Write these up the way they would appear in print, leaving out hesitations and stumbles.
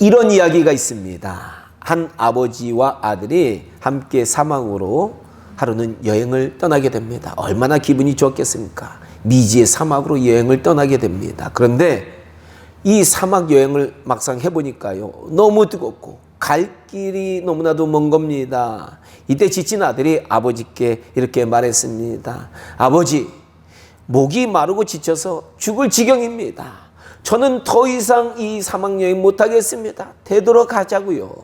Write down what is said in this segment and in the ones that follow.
이런 이야기가 있습니다. 한 아버지와 아들이 함께 사막으로 하루는 여행을 떠나게 됩니다. 얼마나 기분이 좋겠습니까? 미지의 사막으로 여행을 떠나게 됩니다. 그런데 이 사막 여행을 막상 해보니까요, 너무 뜨겁고 갈 길이 너무나도 먼 겁니다. 이때 지친 아들이 아버지께 이렇게 말했습니다. 아버지, 목이 마르고 지쳐서 죽을 지경입니다. 저는 더 이상 이 사막 여행 못하겠습니다. 되돌아가자고요.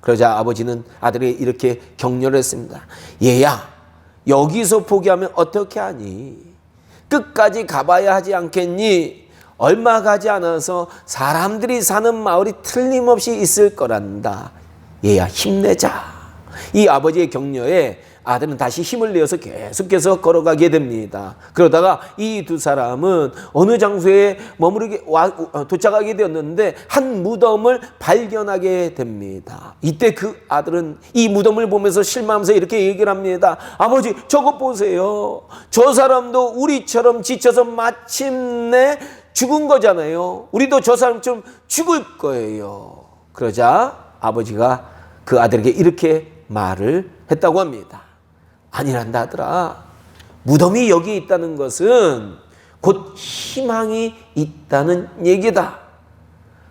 그러자 아버지는 아들에게 이렇게 격려를 했습니다. 얘야, 여기서 포기하면 어떻게 하니? 끝까지 가봐야 하지 않겠니? 얼마 가지 않아서 사람들이 사는 마을이 틀림없이 있을 거란다. 얘야, 힘내자. 이 아버지의 격려에 아들은 다시 힘을 내어서 계속해서 걸어가게 됩니다. 그러다가 이 두 사람은 어느 장소에 도착하게 되었는데 한 무덤을 발견하게 됩니다. 이때 그 아들은 이 무덤을 보면서 실망하면서 이렇게 얘기를 합니다. 아버지, 저것 보세요. 저 사람도 우리처럼 지쳐서 마침내 죽은 거잖아요. 우리도 저 사람처럼 죽을 거예요. 그러자 아버지가 그 아들에게 이렇게 말을 했다고 합니다. 아니란다 아들아. 무덤이 여기 있다는 것은 곧 희망이 있다는 얘기다.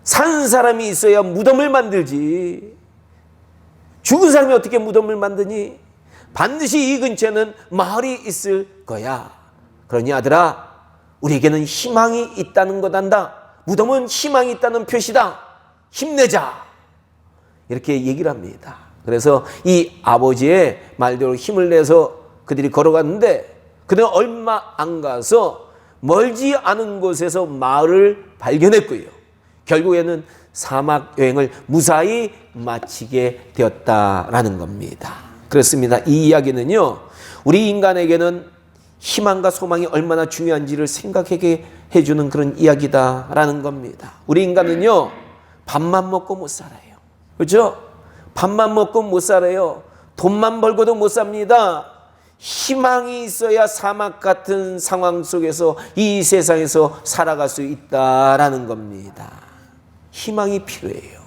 산 사람이 있어야 무덤을 만들지. 죽은 사람이 어떻게 무덤을 만드니? 반드시 이 근처에는 마을이 있을 거야. 그러니 아들아, 우리에게는 희망이 있다는 거단다. 무덤은 희망이 있다는 표시다. 힘내자. 이렇게 얘기를 합니다. 그래서 이 아버지의 말대로 힘을 내서 그들이 걸어갔는데 그들은 얼마 안 가서 멀지 않은 곳에서 마을을 발견했고요. 결국에는 사막 여행을 무사히 마치게 되었다라는 겁니다. 그렇습니다. 이 이야기는요, 우리 인간에게는 희망과 소망이 얼마나 중요한지를 생각하게 해주는 그런 이야기다라는 겁니다. 우리 인간은요, 밥만 먹고 못 살아요. 그렇죠? 밥만 먹고 못 살아요. 돈만 벌고도 못 삽니다. 희망이 있어야 사막 같은 상황 속에서 이 세상에서 살아갈 수 있다라는 겁니다. 희망이 필요해요.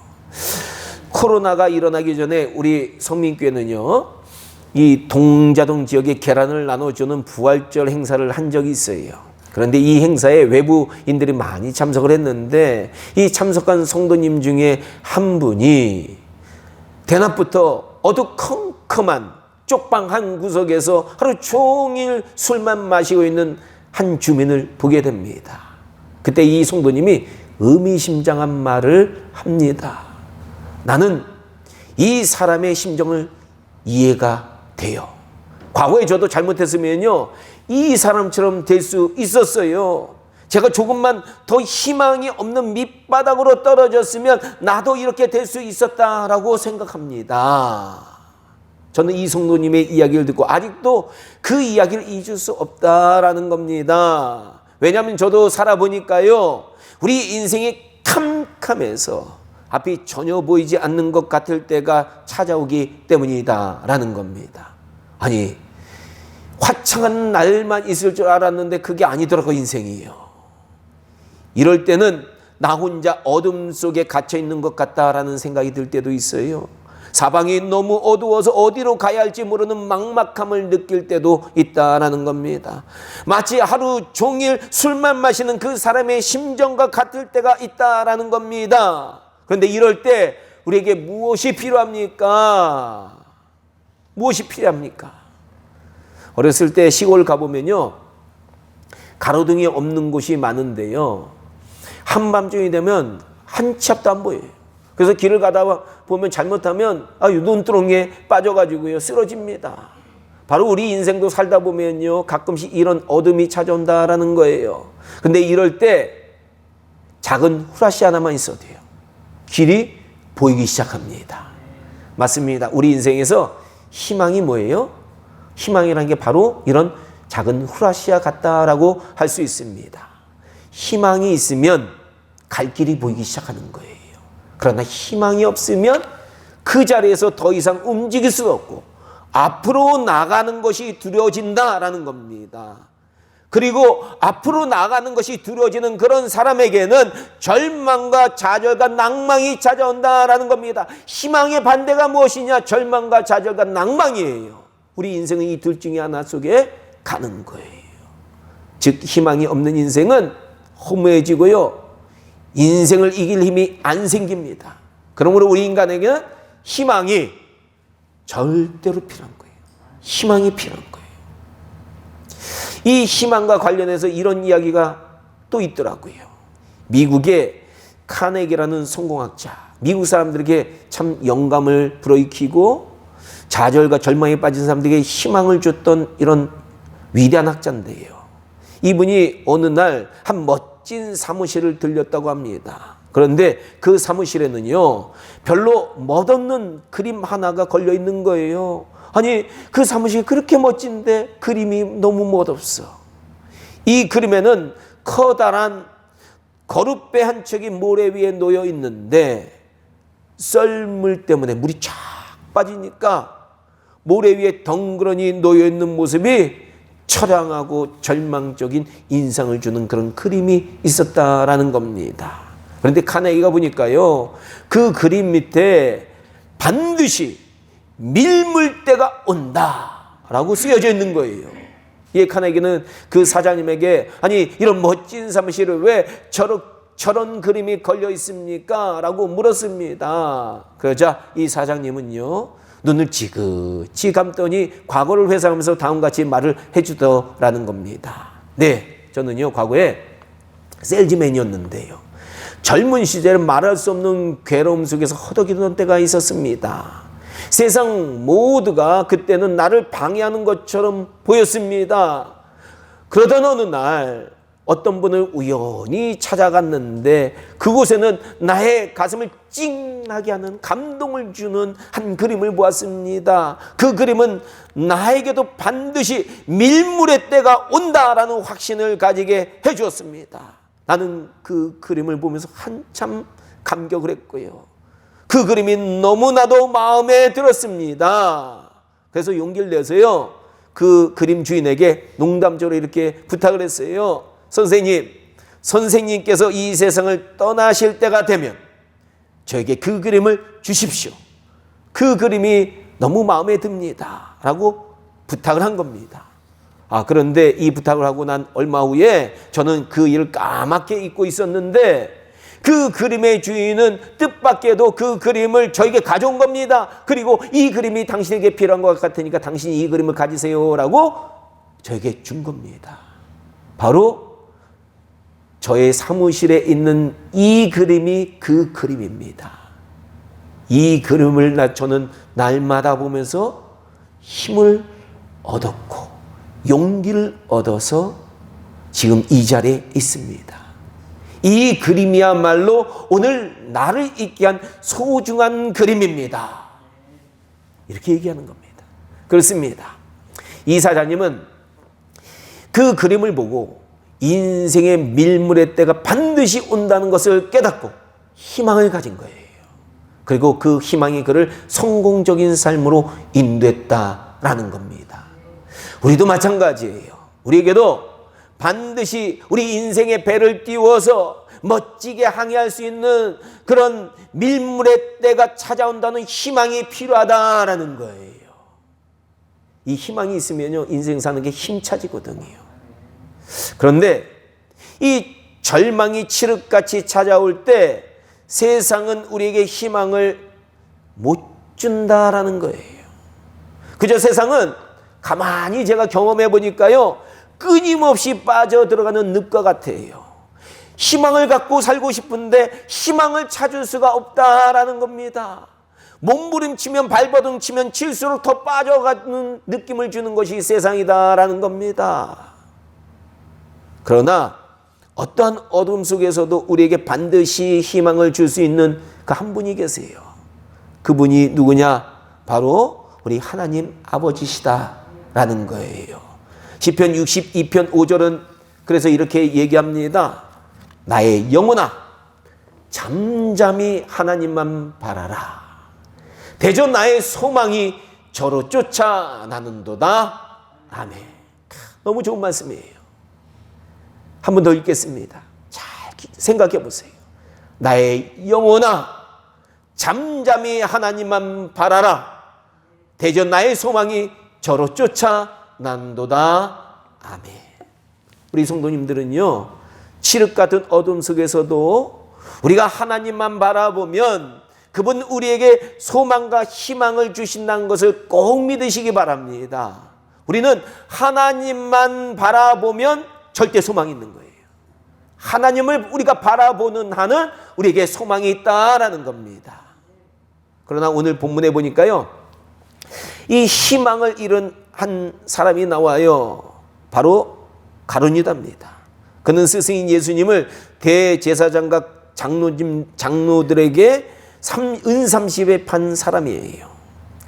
코로나가 일어나기 전에 우리 성민교회는요, 이 동자동 지역에 계란을 나눠주는 부활절 행사를 한 적이 있어요. 그런데 이 행사에 외부인들이 많이 참석을 했는데 이 참석한 성도님 중에 한 분이 대낮부터 어두컴컴한 쪽방 한 구석에서 하루 종일 술만 마시고 있는 한 주민을 보게 됩니다. 그때 이 성도님이 의미심장한 말을 합니다. 나는 이 사람의 심정을 이해가 돼요. 과거에 저도 잘못했으면요, 이 사람처럼 될 수 있었어요. 제가 조금만 더 희망이 없는 밑바닥으로 떨어졌으면 나도 이렇게 될 수 있었다라고 생각합니다. 저는 이 성도님의 이야기를 듣고 아직도 그 이야기를 잊을 수 없다라는 겁니다. 왜냐하면 저도 살아보니까요, 우리 인생이 캄캄해서 앞이 전혀 보이지 않는 것 같을 때가 찾아오기 때문이다라는 겁니다. 아니, 화창한 날만 있을 줄 알았는데 그게 아니더라고, 인생이요. 이럴 때는 나 혼자 어둠 속에 갇혀 있는 것 같다라는 생각이 들 때도 있어요. 사방이 너무 어두워서 어디로 가야 할지 모르는 막막함을 느낄 때도 있다라는 겁니다. 마치 하루 종일 술만 마시는 그 사람의 심정과 같을 때가 있다라는 겁니다. 그런데 이럴 때 우리에게 무엇이 필요합니까? 무엇이 필요합니까? 어렸을 때 시골 가보면요, 가로등이 없는 곳이 많은데요, 한밤중이 되면 한 치 앞도 안 보여요. 그래서 길을 가다 보면 잘못하면 눈두렁에 빠져가지고요, 쓰러집니다. 바로 우리 인생도 살다 보면요, 가끔씩 이런 어둠이 찾아온다라는 거예요. 근데 이럴 때 작은 후라시 하나만 있어도 돼요. 길이 보이기 시작합니다. 맞습니다. 우리 인생에서 희망이 뭐예요? 희망이라는 게 바로 이런 작은 후라시와 같다라고 할 수 있습니다. 희망이 있으면 갈 길이 보이기 시작하는 거예요. 그러나 희망이 없으면 그 자리에서 더 이상 움직일 수 없고 앞으로 나가는 것이 두려워진다라는 겁니다. 그리고 앞으로 나가는 것이 두려워지는 그런 사람에게는 절망과 좌절과 낭망이 찾아온다라는 겁니다. 희망의 반대가 무엇이냐? 절망과 좌절과 낭망이에요. 우리 인생은 이 둘 중에 하나 속에 가는 거예요. 즉 희망이 없는 인생은 허무해지고요, 인생을 이길 힘이 안 생깁니다. 그러므로 우리 인간에게는 희망이 절대로 필요한 거예요. 희망이 필요한 거예요. 이 희망과 관련해서 이런 이야기가 또 있더라고요. 미국의 카네기라는 성공학자, 미국 사람들에게 참 영감을 불어일으키고 좌절과 절망에 빠진 사람들에게 희망을 줬던 이런 위대한 학자인데요. 이분이 어느 날 한 멋진 사무실을 들렸다고 합니다. 그런데 그 사무실에는요, 별로 멋없는 그림 하나가 걸려 있는 거예요. 아니, 그 사무실이 그렇게 멋진데 그림이 너무 멋없어. 이 그림에는 커다란 거룻배 한 척이 모래 위에 놓여 있는데 썰물 때문에 물이 쫙 빠지니까 모래 위에 덩그러니 놓여 있는 모습이 처량하고 절망적인 인상을 주는 그런 그림이 있었다라는 겁니다. 그런데 카네기가 보니까요, 그 그림 밑에 반드시 밀물 때가 온다라고 쓰여져 있는 거예요. 이 카네기는 그 사장님에게, 아니 이런 멋진 사무실에 왜 저런 그림이 걸려 있습니까? 라고 물었습니다. 그러자 이 사장님은요, 눈을 지그치 감더니 과거를 회상하면서 다음같이 말을 해주더라는 겁니다. 네, 저는요 과거에 셀즈맨이었는데요, 젊은 시절에 말할 수 없는 괴로움 속에서 허덕이던 때가 있었습니다. 세상 모두가 그때는 나를 방해하는 것처럼 보였습니다. 그러던 어느 날 어떤 분을 우연히 찾아갔는데 그곳에는 나의 가슴을 찡하게 하는, 감동을 주는 한 그림을 보았습니다. 그 그림은 나에게도 반드시 밀물의 때가 온다라는 확신을 가지게 해주었습니다. 나는 그 그림을 보면서 한참 감격을 했고요, 그 그림이 너무나도 마음에 들었습니다. 그래서 용기를 내서요, 그 그림 주인에게 농담적으로 이렇게 부탁을 했어요. 선생님께서 이 세상을 떠나실 때가 되면 저에게 그 그림을 주십시오. 그 그림이 너무 마음에 듭니다. 라고 부탁을 한 겁니다. 그런데 이 부탁을 하고 난 얼마 후에 저는 그 일을 까맣게 잊고 있었는데 그 그림의 주인은 뜻밖에도 그 그림을 저에게 가져온 겁니다. 그리고 이 그림이 당신에게 필요한 것 같으니까 당신이 이 그림을 가지세요 라고 저에게 준 겁니다. 바로 저의 사무실에 있는 이 그림이 그 그림입니다. 이 그림을 저는 날마다 보면서 힘을 얻었고 용기를 얻어서 지금 이 자리에 있습니다. 이 그림이야말로 오늘 나를 있게 한 소중한 그림입니다. 이렇게 얘기하는 겁니다. 그렇습니다. 이 사장님은 그 그림을 보고 인생의 밀물의 때가 반드시 온다는 것을 깨닫고 희망을 가진 거예요. 그리고 그 희망이 그를 성공적인 삶으로 인도했다라는 겁니다. 우리도 마찬가지예요. 우리에게도 반드시 우리 인생의 배를 띄워서 멋지게 항해할 수 있는 그런 밀물의 때가 찾아온다는 희망이 필요하다라는 거예요. 이 희망이 있으면요, 인생 사는 게 힘차지거든요. 그런데 이 절망이 칠흑같이 찾아올 때 세상은 우리에게 희망을 못 준다라는 거예요. 그저 세상은 가만히 제가 경험해 보니까요, 끊임없이 빠져들어가는 늪과 같아요. 희망을 갖고 살고 싶은데 희망을 찾을 수가 없다라는 겁니다. 몸부림치면 발버둥 치면 칠수록 더 빠져가는 느낌을 주는 것이 세상이다라는 겁니다. 그러나 어떠한 어둠 속에서도 우리에게 반드시 희망을 줄 수 있는 그 한 분이 계세요. 그분이 누구냐? 바로 우리 하나님 아버지시다라는 거예요. 시편 62편 5절은 그래서 이렇게 얘기합니다. 나의 영혼아, 잠잠히 하나님만 바라라. 대저 나의 소망이 저로 쫓아나는도다. 아멘. 너무 좋은 말씀이에요. 한 번 더 읽겠습니다. 잘 생각해 보세요. 나의 영혼아, 잠잠히 하나님만 바라라. 대저 나의 소망이 저로 쫓아난도다. 아멘. 우리 성도님들은요, 칠흑 같은 어둠 속에서도 우리가 하나님만 바라보면 그분 우리에게 소망과 희망을 주신다는 것을 꼭 믿으시기 바랍니다. 우리는 하나님만 바라보면 절대 소망이 있는 거예요. 하나님을 우리가 바라보는 한은 우리에게 소망이 있다라는 겁니다. 그러나 오늘 본문에 보니까요, 이 희망을 잃은 한 사람이 나와요. 바로 가룟유다입니다. 그는 스승인 예수님을 대제사장과 장로들에게 은 30에 판 사람이에요.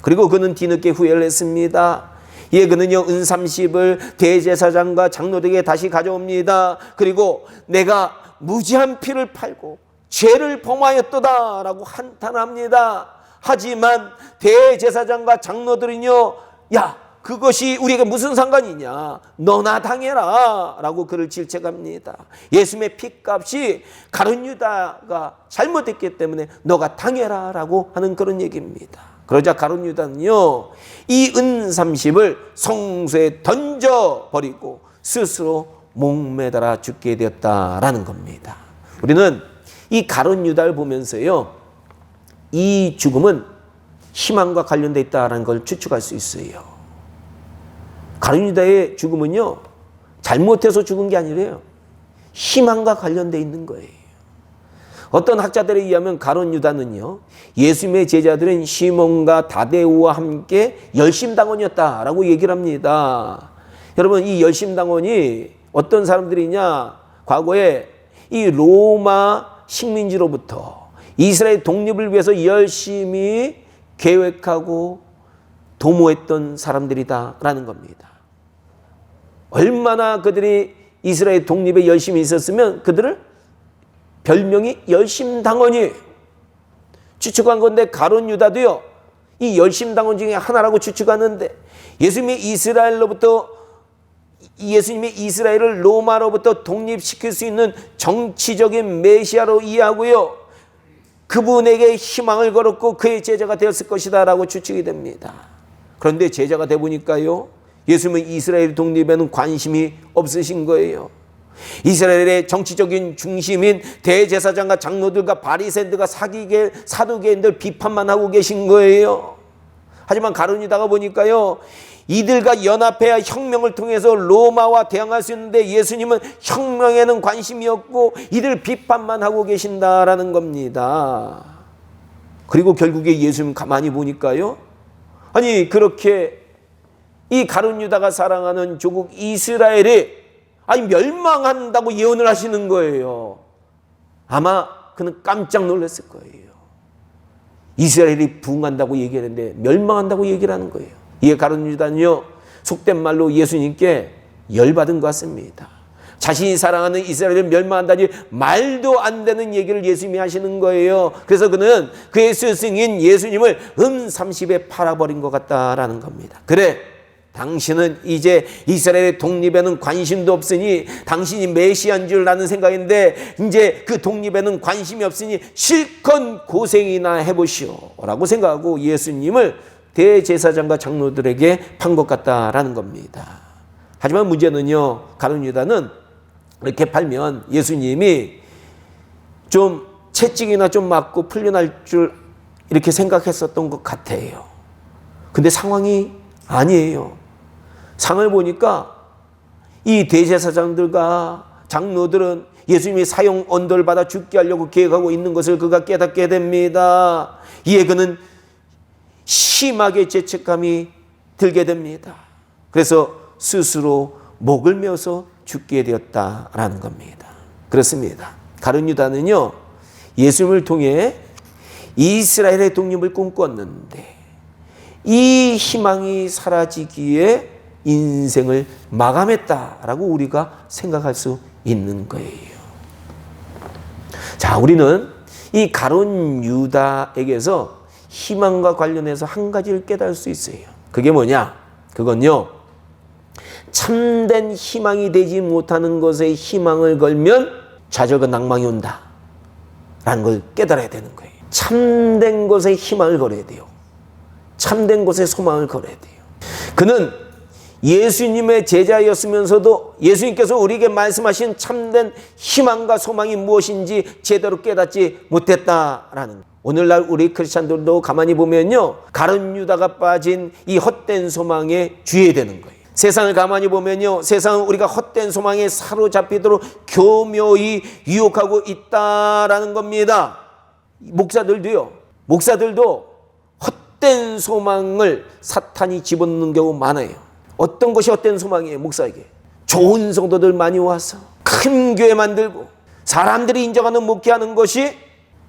그리고 그는 뒤늦게 후회를 했습니다. 예, 그는요, 은 30을 대제사장과 장로들에게 다시 가져옵니다. 그리고 내가 무지한 피를 팔고 죄를 범하였도다 라고 한탄합니다. 하지만 대제사장과 장로들은요, 야, 그것이 우리에게 무슨 상관이냐, 너나 당해라 라고 그를 질책합니다. 예수님의 피값이 가룟유다가 잘못했기 때문에 너가 당해라 라고 하는 그런 얘기입니다. 그러자 가룟유다는요, 이 은 30을 성소에 던져버리고 스스로 목매달아 죽게 되었다라는 겁니다. 우리는 이 가룟유다를 보면서요, 이 죽음은 희망과 관련되어 있다는 걸 추측할 수 있어요. 가룟유다의 죽음은요, 잘못해서 죽은 게 아니래요. 희망과 관련되어 있는 거예요. 어떤 학자들에 의하면 가룟유다는요, 예수님의 제자들은 시몬과 다데우와 함께 열심당원이었다라고 얘기를 합니다. 여러분, 이 열심당원이 어떤 사람들이냐, 과거에 이 로마 식민지로부터 이스라엘 독립을 위해서 열심히 계획하고 도모했던 사람들이다라는 겁니다. 얼마나 그들이 이스라엘 독립에 열심히 있었으면 그들을 별명이 열심당원이 추측한 건데, 가룟유다도요, 이 열심당원 중에 하나라고 추측하는데, 예수님이 이스라엘을 로마로부터 독립시킬 수 있는 정치적인 메시아로 이해하고요, 그분에게 희망을 걸었고 그의 제자가 되었을 것이다 라고 추측이 됩니다. 그런데 제자가 돼 보니까요, 예수님은 이스라엘 독립에는 관심이 없으신 거예요. 이스라엘의 정치적인 중심인 대제사장과 장로들과 바리새인들과 사두개인들 비판만 하고 계신 거예요. 하지만 가룟유다가 보니까요, 이들과 연합해야 혁명을 통해서 로마와 대항할 수 있는데 예수님은 혁명에는 관심이 없고 이들 비판만 하고 계신다라는 겁니다. 그리고 결국에 예수님 가만히 보니까요, 아니 그렇게 이 가룟유다가 사랑하는 조국 이스라엘이 멸망한다고 예언을 하시는 거예요. 아마 그는 깜짝 놀랐을 거예요. 이스라엘이 부흥한다고 얘기하는데 멸망한다고 얘기를 하는 거예요. 이에 가룟유다는요, 속된 말로 예수님께 열받은 것 같습니다. 자신이 사랑하는 이스라엘을 멸망한다니 말도 안 되는 얘기를 예수님이 하시는 거예요. 그래서 그는 그의 스승인 예수님을 은 30에 팔아버린 것 같다라는 겁니다. 그래, 당신은 이제 이스라엘의 독립에는 관심도 없으니 당신이 메시아인 줄 나는 생각인데 이제 그 독립에는 관심이 없으니 실컷 고생이나 해보시오 라고 생각하고 예수님을 대제사장과 장로들에게 판 것 같다라는 겁니다. 하지만 문제는요, 가룟유다는 이렇게 팔면 예수님이 좀 채찍이나 좀 맞고 풀려날 줄 이렇게 생각했었던 것 같아요. 근데 상황이 아니에요. 상을 보니까 이 대제사장들과 장로들은 예수님이 사형 언도를 받아 죽게 하려고 계획하고 있는 것을 그가 깨닫게 됩니다. 이에 그는 심하게 죄책감이 들게 됩니다. 그래서 스스로 목을 메어서 죽게 되었다라는 겁니다. 그렇습니다. 가룟유다는요, 예수님을 통해 이스라엘의 독립을 꿈꿨는데 이 희망이 사라지기에 인생을 마감했다라고 우리가 생각할 수 있는 거예요. 자, 우리는 이 가룟유다에게서 희망과 관련해서 한 가지를 깨달을 수 있어요. 그게 뭐냐? 그건요, 참된 희망이 되지 못하는 것에 희망을 걸면 좌절과 낭망이 온다 라는 걸 깨달아야 되는 거예요. 참된 것에 희망을 걸어야 돼요. 참된 것에 소망을 걸어야 돼요. 그는 예수님의 제자였으면서도 예수님께서 우리에게 말씀하신 참된 희망과 소망이 무엇인지 제대로 깨닫지 못했다라는 거예요. 오늘날 우리 크리스찬들도 가만히 보면요, 가룟 유다가 빠진 이 헛된 소망에 주의해야 되는 거예요. 세상을 가만히 보면요, 세상은 우리가 헛된 소망에 사로잡히도록 교묘히 유혹하고 있다라는 겁니다. 목사들도 헛된 소망을 사탄이 집어넣는 경우 많아요. 어떤 것이 헛된 소망이에요? 목사에게 좋은 성도들 많이 와서 큰 교회 만들고 사람들이 인정하는 목회하는 것이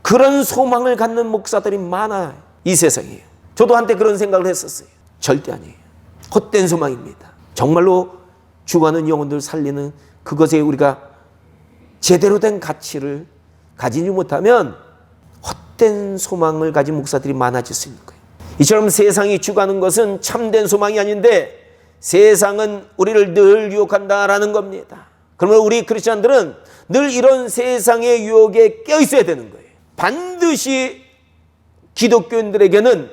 그런 소망을 갖는 목사들이 많아요. 이 세상이에요. 저도 한때 그런 생각을 했었어요. 절대 아니에요. 헛된 소망입니다. 정말로 죽어가는 영혼들 살리는 그것에 우리가 제대로 된 가치를 가지지 못하면 헛된 소망을 가진 목사들이 많아질 수 있는 거예요. 이처럼 세상이 죽어가는 것은 참된 소망이 아닌데 세상은 우리를 늘 유혹한다라는 겁니다. 그러면 우리 크리스천들은 늘 이런 세상의 유혹에 깨어 있어야 되는 거예요. 반드시 기독교인들에게는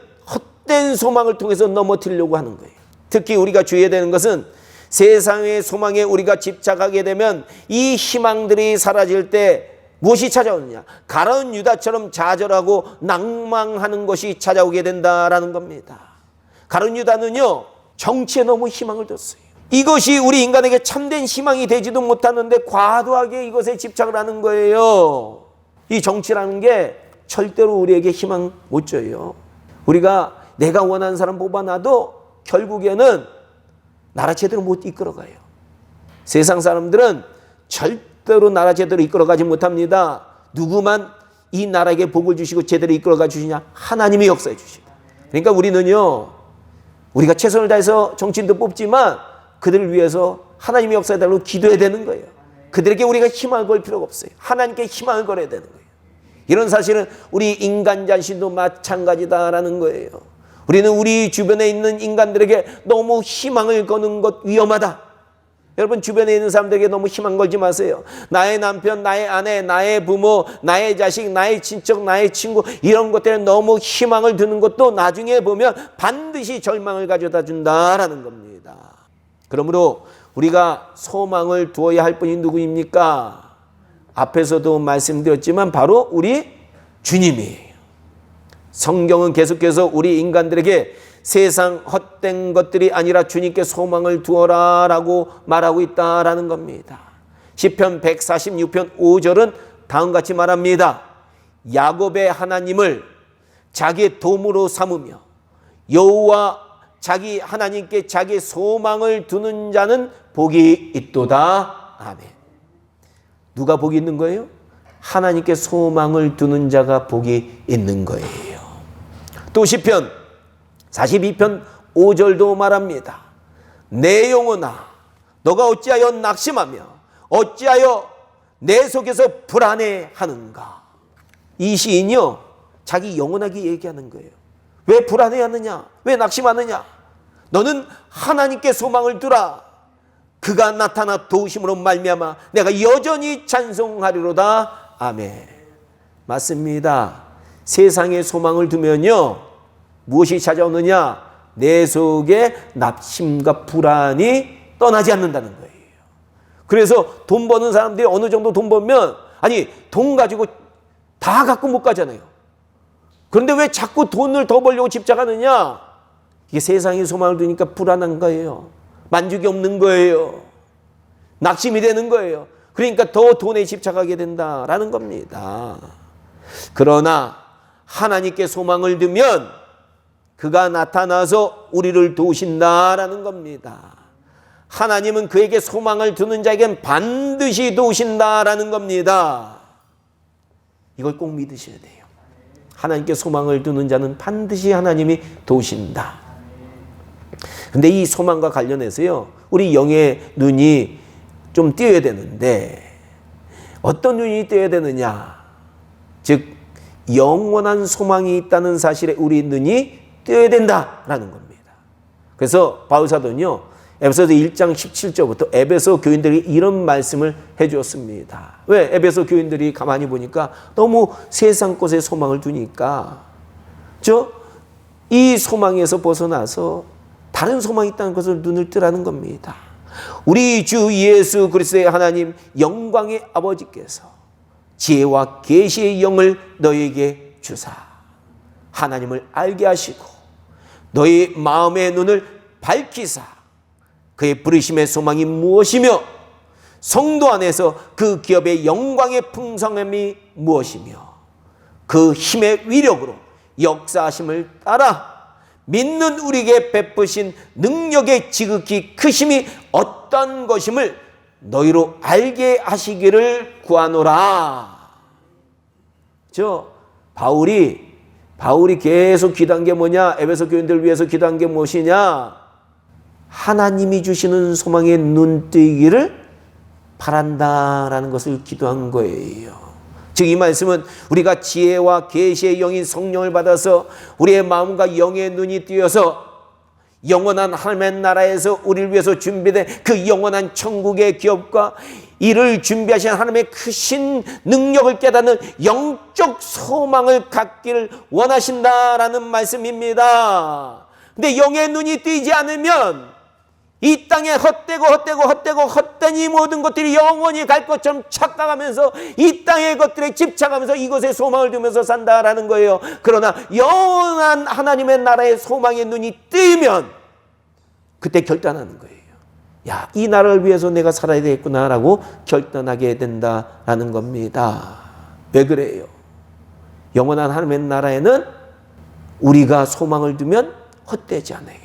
헛된 소망을 통해서 넘어뜨리려고 하는 거예요. 특히 우리가 주의해야 되는 것은 세상의 소망에 우리가 집착하게 되면 이 희망들이 사라질 때 무엇이 찾아오느냐? 가룟 유다처럼 좌절하고 낭망하는 것이 찾아오게 된다라는 겁니다. 가룟 유다는요, 정치에 너무 희망을 뒀어요. 이것이 우리 인간에게 참된 희망이 되지도 못하는데 과도하게 이것에 집착을 하는 거예요. 이 정치라는 게 절대로 우리에게 희망 못 줘요. 우리가 내가 원하는 사람 뽑아놔도 결국에는 나라 제대로 못 이끌어가요. 세상 사람들은 절대로 나라 제대로 이끌어가지 못합니다. 누구만 이 나라에게 복을 주시고 제대로 이끌어가 주시냐? 하나님이 역사해 주시고. 그러니까 우리는요, 우리가 최선을 다해서 정치인도 뽑지만 그들을 위해서 하나님의 역사에 달라고 기도해야 되는 거예요. 그들에게 우리가 희망을 걸 필요가 없어요. 하나님께 희망을 걸어야 되는 거예요. 이런 사실은 우리 인간 자신도 마찬가지다라는 거예요. 우리는 우리 주변에 있는 인간들에게 너무 희망을 거는 것 위험하다. 여러분, 주변에 있는 사람들에게 너무 희망 걸지 마세요. 나의 남편, 나의 아내, 나의 부모, 나의 자식, 나의 친척, 나의 친구, 이런 것들에 너무 희망을 두는 것도 나중에 보면 반드시 절망을 가져다 준다라는 겁니다. 그러므로 우리가 소망을 두어야 할 분이 누구입니까? 앞에서도 말씀드렸지만 바로 우리 주님이에요. 성경은 계속해서 우리 인간들에게 세상 헛된 것들이 아니라 주님께 소망을 두어라 라고 말하고 있다라는 겁니다. 시편 146편 5절은 다음같이 말합니다. 야곱의 하나님을 자기의 도움으로 삼으며 여호와 자기 하나님께 자기 소망을 두는 자는 복이 있도다. 아멘. 누가 복이 있는 거예요? 하나님께 소망을 두는 자가 복이 있는 거예요. 또 시편 42편 5절도 말합니다. 내 영혼아, 너가 어찌하여 낙심하며 어찌하여 내 속에서 불안해하는가. 이 시인이요, 자기 영혼에게 얘기하는 거예요. 왜 불안해하느냐? 왜 낙심하느냐? 너는 하나님께 소망을 두라. 그가 나타나 도우심으로 말미암아 내가 여전히 찬송하리로다. 아멘. 맞습니다. 세상에 소망을 두면요, 무엇이 찾아오느냐? 내 속에 낙심과 불안이 떠나지 않는다는 거예요. 그래서 돈 버는 사람들이 어느 정도 돈 벌면, 아니, 돈 가지고 다 갖고 못 가잖아요. 그런데 왜 자꾸 돈을 더 벌려고 집착하느냐? 이게 세상에 소망을 두니까 불안한 거예요. 만족이 없는 거예요. 낙심이 되는 거예요. 그러니까 더 돈에 집착하게 된다라는 겁니다. 그러나 하나님께 소망을 두면 그가 나타나서 우리를 도우신다라는 겁니다. 하나님은 그에게 소망을 두는 자에겐 반드시 도우신다라는 겁니다. 이걸 꼭 믿으셔야 돼요. 하나님께 소망을 두는 자는 반드시 하나님이 도우신다. 근데 이 소망과 관련해서요, 우리 영의 눈이 좀 띄어야 되는데, 어떤 눈이 띄어야 되느냐? 즉 영원한 소망이 있다는 사실에 우리 눈이 띄어야 된다라는 겁니다. 그래서 바울 사도는요, 에베소서 1장 17절부터 에베소 교인들이 이런 말씀을 해주었습니다. 왜? 에베소 교인들이 가만히 보니까 너무 세상 것에 소망을 두니까 이 소망에서 벗어나서 다른 소망이 있다는 것을 눈을 뜨라는 겁니다. 우리 주 예수 그리스도의 하나님 영광의 아버지께서 지혜와 계시의 영을 너에게 주사 하나님을 알게 하시고 너희 마음의 눈을 밝히사 그의 부르심의 소망이 무엇이며 성도 안에서 그 기업의 영광의 풍성함이 무엇이며 그 힘의 위력으로 역사하심을 따라 믿는 우리에게 베푸신 능력의 지극히 크심이 어떤 것임을 너희로 알게 하시기를 구하노라. 바울이 계속 기도한 게 뭐냐? 에베소 교인들을 위해서 기도한 게 무엇이냐? 하나님이 주시는 소망의 눈뜨기를 바란다라는 것을 기도한 거예요. 즉 이 말씀은 우리가 지혜와 계시의 영인 성령을 받아서 우리의 마음과 영의 눈이 뜨여서 영원한 하나님의 나라에서 우리를 위해서 준비된 그 영원한 천국의 기업과 이를 준비하신 하나님의 크신 능력을 깨닫는 영적 소망을 갖기를 원하신다라는 말씀입니다. 근데 영의 눈이 뜨이지 않으면 이 땅에 헛된 이 모든 것들이 영원히 갈 것처럼 착각하면서 이 땅의 것들에 집착하면서 이것에 소망을 두면서 산다라는 거예요. 그러나 영원한 하나님의 나라의 소망의 눈이 뜨이면 그때 결단하는 거예요. 야, 이 나라를 위해서 내가 살아야 되겠구나라고 결단하게 된다라는 겁니다. 왜 그래요? 영원한 하나님의 나라에는 우리가 소망을 두면 헛되지 않아요.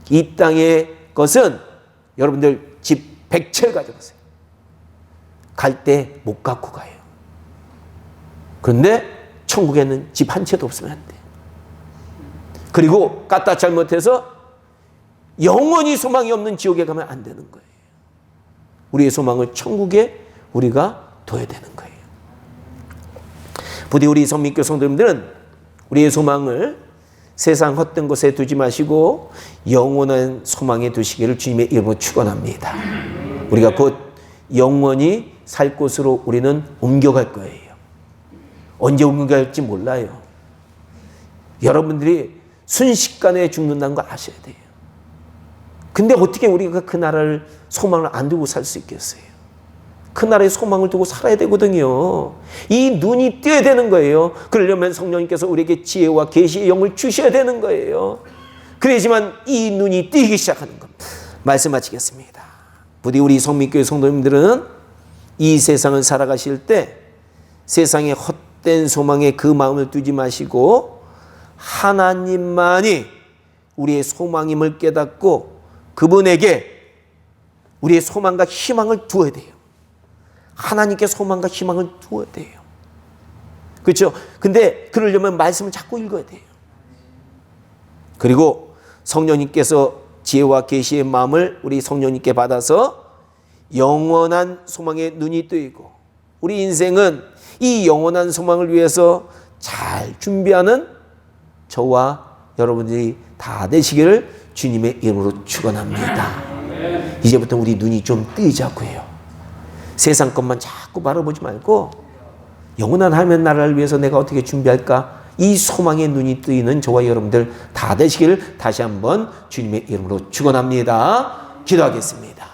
이 땅의 것은 여러분들 집 100채를 가져가세요. 갈 때 못 갖고 가요. 그런데 천국에는 집 한 채도 없으면 안 돼. 그리고 까딱 잘못해서 영원히 소망이 없는 지옥에 가면 안 되는 거예요. 우리의 소망을 천국에 우리가 둬야 되는 거예요. 부디 우리 성민교 성도님들은 우리의 소망을 세상 헛된 곳에 두지 마시고 영원한 소망에 두시기를 주님의 이름으로 축원합니다. 우리가 곧 영원히 살 곳으로 우리는 옮겨갈 거예요. 언제 옮겨갈지 몰라요. 여러분들이 순식간에 죽는다는 거 아셔야 돼요. 근데 어떻게 우리가 그 나라를 소망을 안 두고 살 수 있겠어요? 그 나라에 소망을 두고 살아야 되거든요. 이 눈이 뜨어야 되는 거예요. 그러려면 성령님께서 우리에게 지혜와 계시의 영을 주셔야 되는 거예요. 그래야지만 이 눈이 뜨이기 시작하는 겁니다. 말씀 마치겠습니다. 부디 우리 성민교회 성도님들은 이 세상을 살아가실 때 세상의 헛된 소망에 그 마음을 두지 마시고 하나님만이 우리의 소망임을 깨닫고 그분에게 우리의 소망과 희망을 두어야 돼요. 하나님께 소망과 희망을 두어야 돼요. 그렇죠? 근데 그러려면 말씀을 자꾸 읽어야 돼요. 그리고 성령님께서 지혜와 계시의 마음을 우리 성령님께 받아서 영원한 소망의 눈이 뜨이고 우리 인생은 이 영원한 소망을 위해서 잘 준비하는 저와 여러분들이 다 되시기를 주님의 이름으로 축원합니다. 이제부터 우리 눈이 좀 뜨이자고 해요. 세상 것만 자꾸 바라보지 말고 영원한 하나님의 나라를 위해서 내가 어떻게 준비할까? 이 소망의 눈이 뜨이는 저와 여러분들 다 되시기를 다시 한번 주님의 이름으로 축원합니다. 기도하겠습니다.